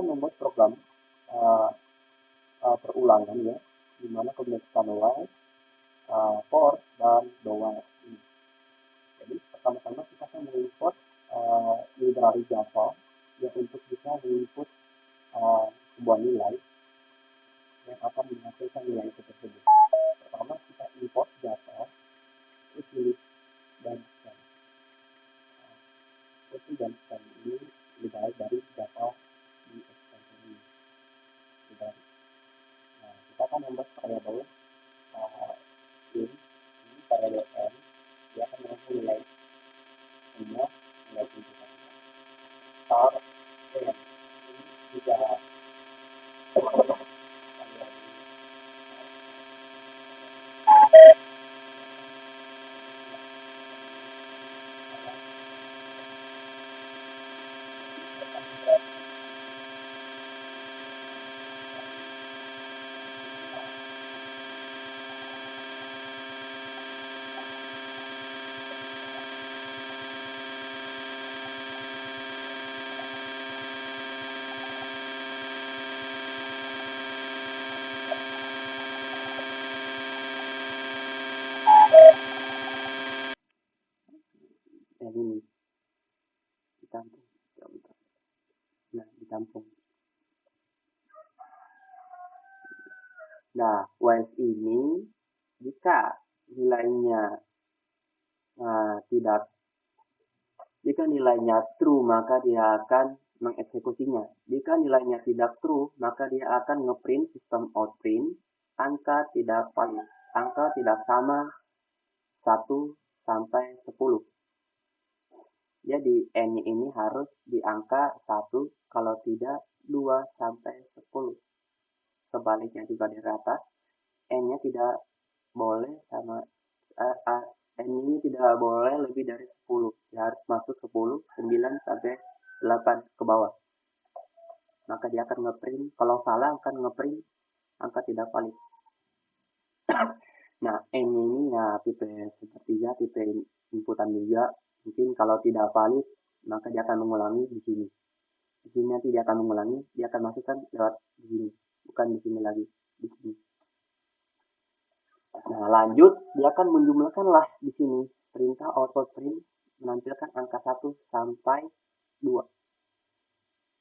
membuat program uh, perulangan ya, di mana kombinasikan while, for, dan do while ini. Jadi pertama-tama kita akan mengimport library Java yang untuk bisa menginput sebuah nilai yang akan menghasilkan nilai itu tersebut. Pertama kita import Java, terus pilih dan scan. Itu dan scan ini library dari Java di extension ini. Nah, kita akan membuat variable in ini variable n, dia akan mengambil nilai semua nilai input kita. Star n ini juga ini ditampung. Nah, ditampung. Nah, while ini jika nilainya jika nilainya true maka dia akan mengeksekusinya. Jika nilainya tidak true maka dia akan ngeprint sistem out print angka tidak valid, angka tidak sama 1 sampai 10. Jadi n ini harus di angka 1, kalau tidak 2 sampai 10. Sebaliknya juga di atas, n-nya tidak boleh sama n ini tidak boleh lebih dari 10. Dia harus masuk 10, 9 sampai 8 ke bawah. Maka dia akan ngeprint, kalau salah akan ngeprint angka tidak valid. Nah, n ini ya tipe sepertiga, tipe inputan juga. Mungkin kalau tidak valid, maka dia akan mengulangi di sini. Di sini nanti dia akan mengulangi, dia akan masukkan lewat di sini, bukan di sini lagi, di sini. Nah, lanjut, dia akan menjumlahkanlah di sini. Perintah output print menampilkan angka 1 sampai 2.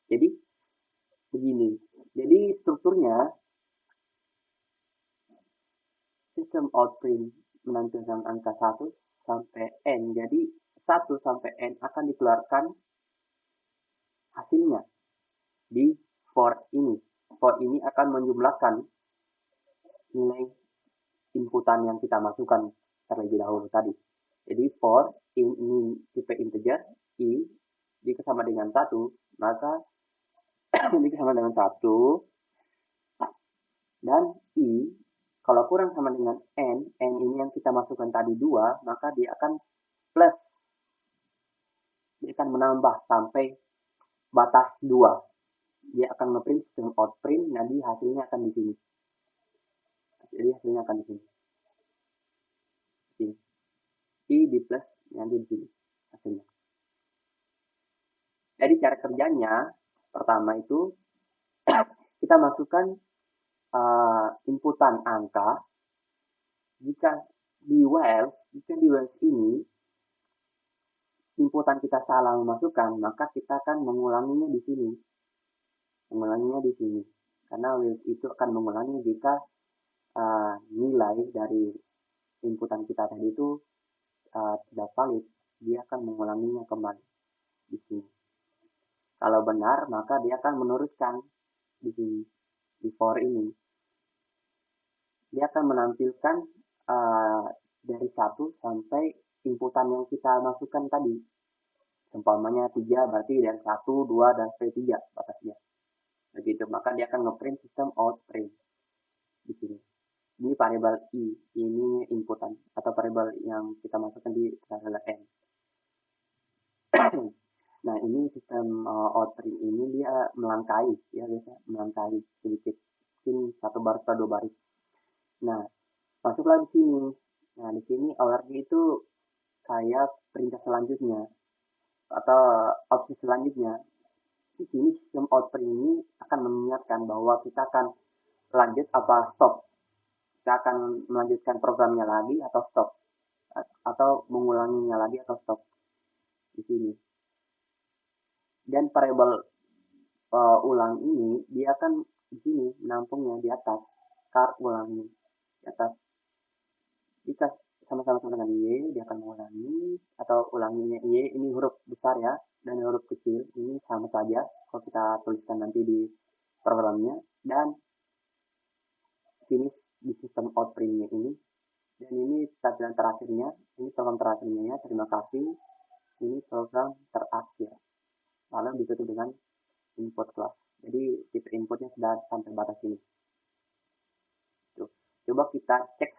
Jadi, begini. Jadi, strukturnya, sistem out print menampilkan angka 1 sampai n. Jadi, 1 sampai n akan dikeluarkan hasilnya di for ini. For ini akan menjumlahkan nilai inputan yang kita masukkan terlebih dahulu tadi. Jadi for ini tipe integer i jika sama dengan 1, maka jika sama dengan 1 dan i kalau kurang sama dengan n ini yang kita masukkan tadi 2, maka dia akan plus. Dia akan menambah sampai batas 2. Dia akan ngeprint sistem out print, nanti hasilnya akan di sini. Jadi hasilnya akan di sini. I di plus nanti di sini hasilnya. Jadi cara kerjanya pertama itu kita masukkan inputan angka. Jika di while ini inputan kita salah memasukkan, maka kita akan mengulanginya di sini. Karena while itu akan mengulangi jika nilai dari inputan kita tadi itu tidak valid, dia akan mengulanginya kembali di sini. Kalau benar, maka dia akan meneruskan di sini, di for ini. Dia akan menampilkan dari 1 sampai inputan yang kita masukkan tadi. Umpamanya 3 berarti dari 1, 2, dan sampai 3 batasnya. Begitu, maka dia akan ngeprint sistem out print di sini. Ini variabel i, ini inputan atau variabel yang kita masukkan di variabel n. Nah, ini sistem out print ini dia melangkai, ya biasa melangkai sedikit, mungkin 1 baris atau 2 baris. Nah, masuklah di sini. Nah, di sini ORG itu kayak perintah selanjutnya atau opsi selanjutnya. di sini sistem outprint ini akan mengingatkan bahwa kita akan lanjut apa stop. Kita akan melanjutkan programnya lagi atau stop, atau mengulanginya lagi atau stop di sini. Dan variabel ulang ini dia akan di sini menampungnya di atas char ulang ini di atas. Jika sama-sama dengan Y, dia akan mengulangi atau ulanginya Y, ini huruf besar ya, dan huruf kecil, ini sama saja kalau kita tuliskan nanti di programnya. Dan sini di sistem outprintnya ini, dan ini tampilan terakhirnya, ini program terakhirnya ya, terima kasih, ini program terakhir. Lalu ditutup dengan input class. Jadi tipe inputnya sudah sampai batas ini. Tuh. Coba kita cek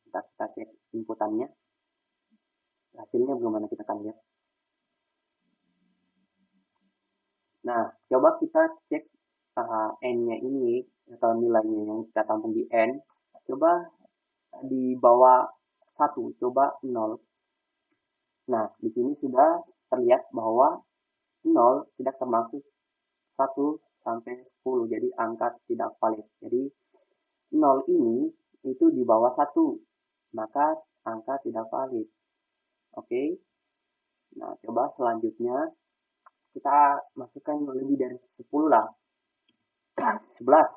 kita cek inputannya, hasilnya bagaimana kita akan lihat. Nah, coba kita cek n-nya ini atau nilainya yang kita tampung di n, coba di bawah 1, coba 0. Nah, di sini sudah terlihat bahwa 0 tidak termasuk 1 sampai 10, jadi angka tidak valid. Jadi 0 ini itu di bawah 1, maka angka tidak valid. Oke. Nah, coba selanjutnya kita masukkan lebih dari 10 lah. 11.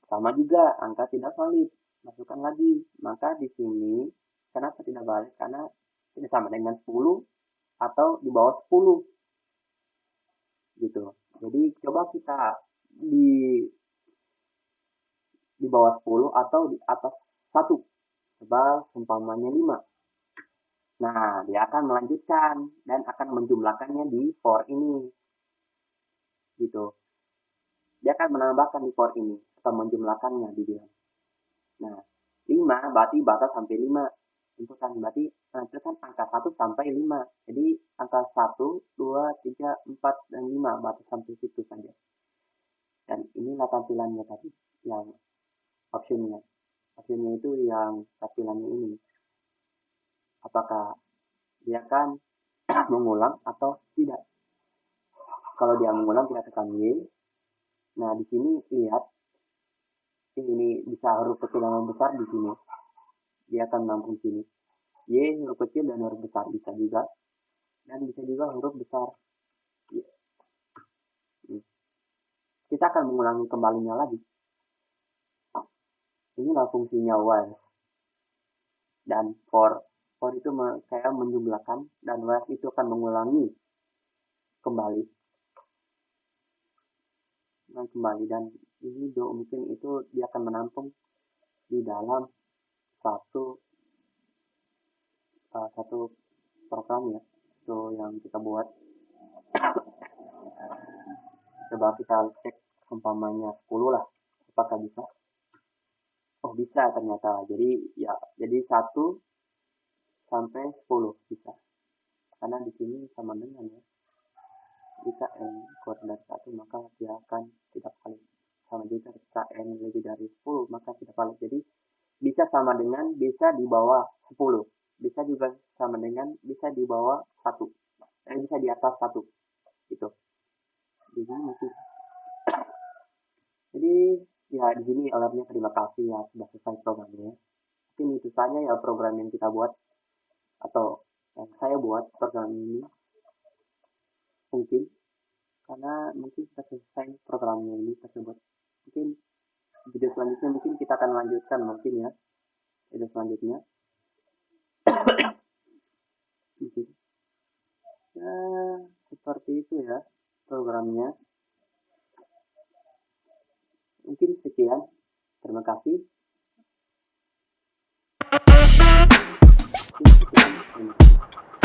Sama juga angka tidak valid. Masukkan lagi. Maka di sini kenapa tidak valid? Karena tidak sama dengan 10 atau di bawah 10. Gitu. Jadi coba kita di bawah 10 atau di atas 1. Coba umpamanya 5. Nah, dia akan melanjutkan dan akan menjumlahkannya di for ini. Gitu. Dia akan menambahkan di for ini atau menjumlahkannya di dia. Nah, 5 berarti batas sampai 5. Inputan berarti menampilkan angka 1 sampai 5. Jadi angka 1, 2, 3, 4, dan 5 batas sampai situ saja. Dan inilah tampilannya tadi yang optionnya. Optionnya itu yang tampilannya ini. Apakah dia akan mengulang atau tidak. Kalau dia mengulang kita tekan Y. Nah, di sini lihat ini bisa huruf kecil dan huruf besar di sini. Dia akan menampung sini. Y huruf kecil dan huruf besar bisa juga. Dan bisa juga huruf besar. Y. Kita akan mengulangi kembalinya lagi. Inilah fungsinya while. Dan for itu saya menjumlahkan, dan while itu akan mengulangi kembali. Dan ini mungkin itu dia akan menampung di dalam satu program ya, itu yang kita buat. Coba kita cek umpamanya 10 lah, apakah bisa? Oh, bisa ternyata. Jadi 1 sampai 10 bisa. Karena di sini sama dengan ya. Jika n kurang dari 1 maka dia akan tidak valid. Sama juga jika n lebih dari 10 maka tidak valid. Jadi bisa sama dengan bisa di bawah 10. Bisa juga sama dengan bisa di bawah 1. Bisa di atas 1. Gitu. Jadi mungkin. Jadi ya di sini alatnya terima kasih ya sudah selesai programnya. Mungkin itu saja ya program yang kita buat atau yang saya buat program ini. Mungkin karena mungkin kita selesai programnya ini tersebut. Mungkin video selanjutnya mungkin kita akan lanjutkan mungkin ya video selanjutnya. Mungkin ya seperti itu ya programnya. Mungkin sekian. Terima kasih. Terima kasih.